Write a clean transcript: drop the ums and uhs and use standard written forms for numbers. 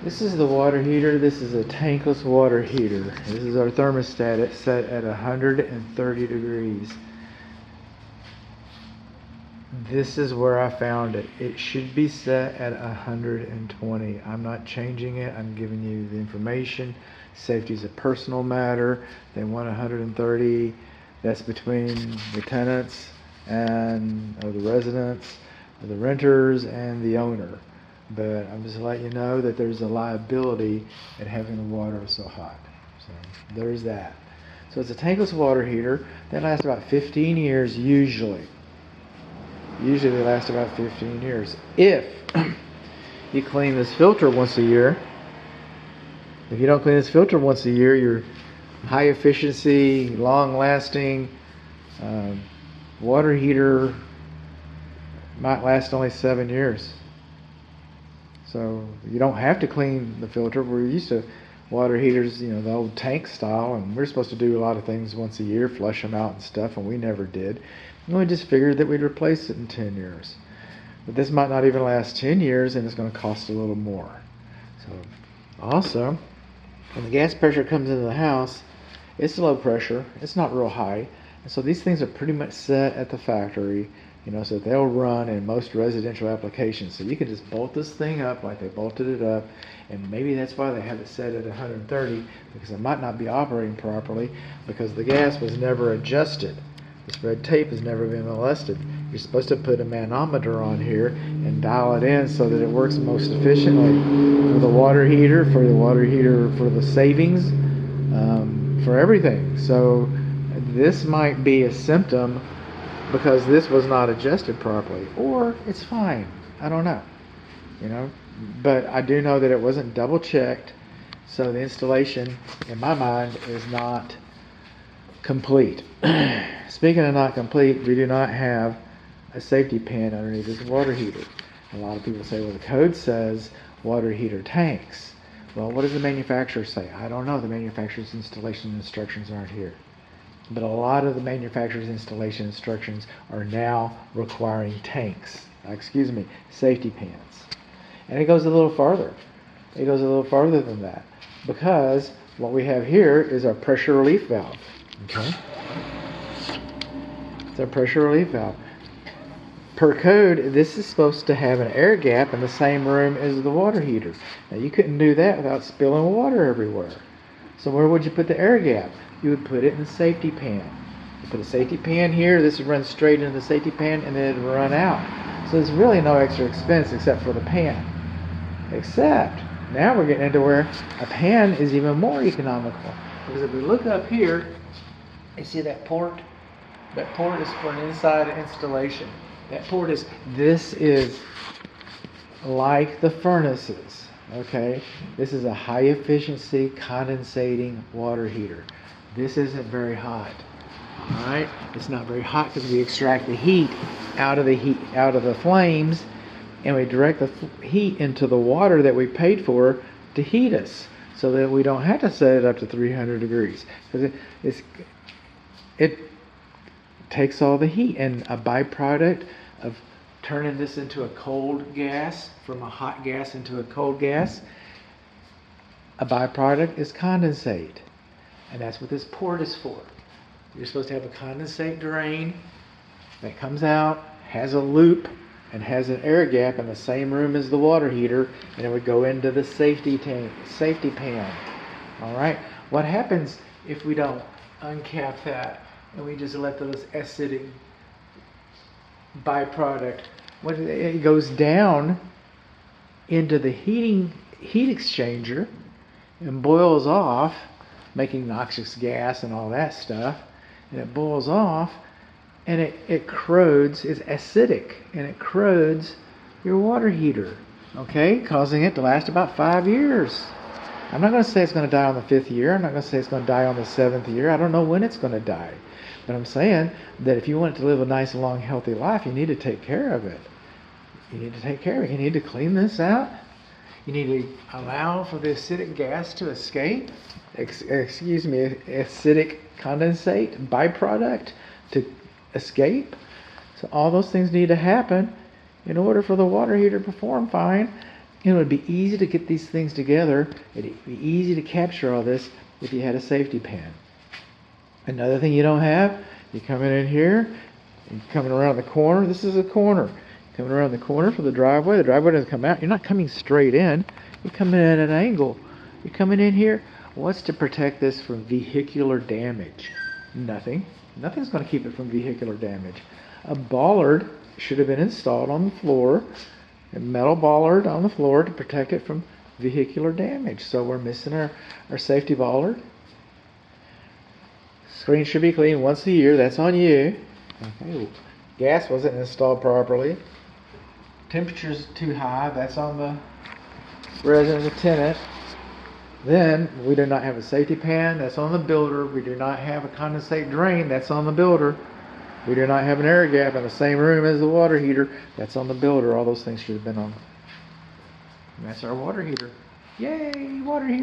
This is the water heater. This is a tankless water heater. This is our thermostat. It's set at 130 degrees. This is where I found it. It should be set at 120. I'm not changing it. I'm giving you the information. Safety is a personal matter. They want 130. That's between the tenants and or the residents, or the renters and the owner. But I'm just letting you know that there's a liability at having the water so hot. So there's that. So it's a tankless water heater that lasts about 15 years usually. Usually they last about 15 years. If you clean this filter once a year, if you don't clean this filter once a year, your high efficiency, long lasting water heater might last only 7 years. So you don't have to clean the filter. We're used to water heaters, the old tank style, and we're supposed to do a lot of things once a year, flush them out and stuff, and we never did. And we just figured that we'd replace it in 10 years. But this might not even last 10 years, and it's going to cost a little more. So also, when the gas pressure comes into the house, it's low pressure. It's not real high. And so these things are pretty much set at the factory, so they'll run in most residential applications. So you can just bolt this thing up like they bolted it up, and maybe that's why they have it set at 130, because it might not be operating properly because the gas was never adjusted. This red tape has never been molested. You're supposed to put a manometer on here and dial it in so that it works most efficiently for the water heater, for the savings, for everything. So this might be a symptom because this was not adjusted properly, or it's fine. I don't know, but I do know that it wasn't double checked, so the installation in my mind is not complete. Speaking of not complete, we do not have a safety pin underneath this water heater. A lot of people say, well, the code says water heater tanks. Well, what does the manufacturer say? I don't know. The manufacturer's installation instructions aren't here. But a lot of the manufacturer's installation instructions are now requiring safety pins. And it goes a little farther. It goes a little farther than that, because what we have here is our pressure relief valve. Okay? It's our pressure relief valve. Per code, this is supposed to have an air gap in the same room as the water heater. Now, you couldn't do that without spilling water everywhere. So where would you put the air gap? You would put it in the safety pan. You put a safety pan here, this would run straight into the safety pan, and then it would run out. So there's really no extra expense except for the pan. Except, now we're getting into where a pan is even more economical. Because if we look up here, you see that port? That port is for an inside installation. This is like the furnaces, okay? This is a high efficiency condensating water heater. This isn't very hot, all right? It's not very hot because we extract the heat out of the flames, and we direct the heat into the water that we paid for to heat us, so that we don't have to set it up to 300 degrees. Because it takes all the heat, and a byproduct of turning this into a cold gas, from a hot gas into a cold gas, a byproduct is condensate. And that's what this port is for. You're supposed to have a condensate drain that comes out, has a loop, and has an air gap in the same room as the water heater, and it would go into the safety pan. All right. What happens if we don't uncap that and we just let this acidic byproduct? It goes down into the heat exchanger and boils off, making noxious gas and all that stuff, and it boils off, and it corrodes. It's acidic, and it corrodes your water heater, okay, causing it to last about 5 years. I'm not going to say it's going to die on the 5th year. I'm not going to say it's going to die on the 7th year. I don't know when it's going to die, but I'm saying that if you want it to live a nice, long, healthy life, you need to take care of it. You need to clean this out. You need to allow for the acidic gas to escape. Acidic condensate byproduct to escape. So all those things need to happen in order for the water heater to perform fine It would be easy to get these things together. It'd be easy to capture all this if you had a safety pan. Another thing you don't have, you're coming in here, you're coming around the corner. This is a corner. Coming around the corner for the driveway doesn't come out. You're not coming straight in. You're coming in at an angle. You're coming in here. What's to protect this from vehicular damage? Nothing. Nothing's going to keep it from vehicular damage. A bollard should have been installed on the floor, a metal bollard on the floor to protect it from vehicular damage. So we're missing our safety bollard. Screen should be cleaned once a year. That's on you. Okay. Gas wasn't installed properly. Temperature's too high. That's on the resident, the tenant. Then we do not have a safety pan. That's on the builder. We do not have a condensate drain. That's on the builder. We do not have an air gap in the same room as the water heater. That's on the builder. All those things should have been on. And that's our water heater. Yay, water heater.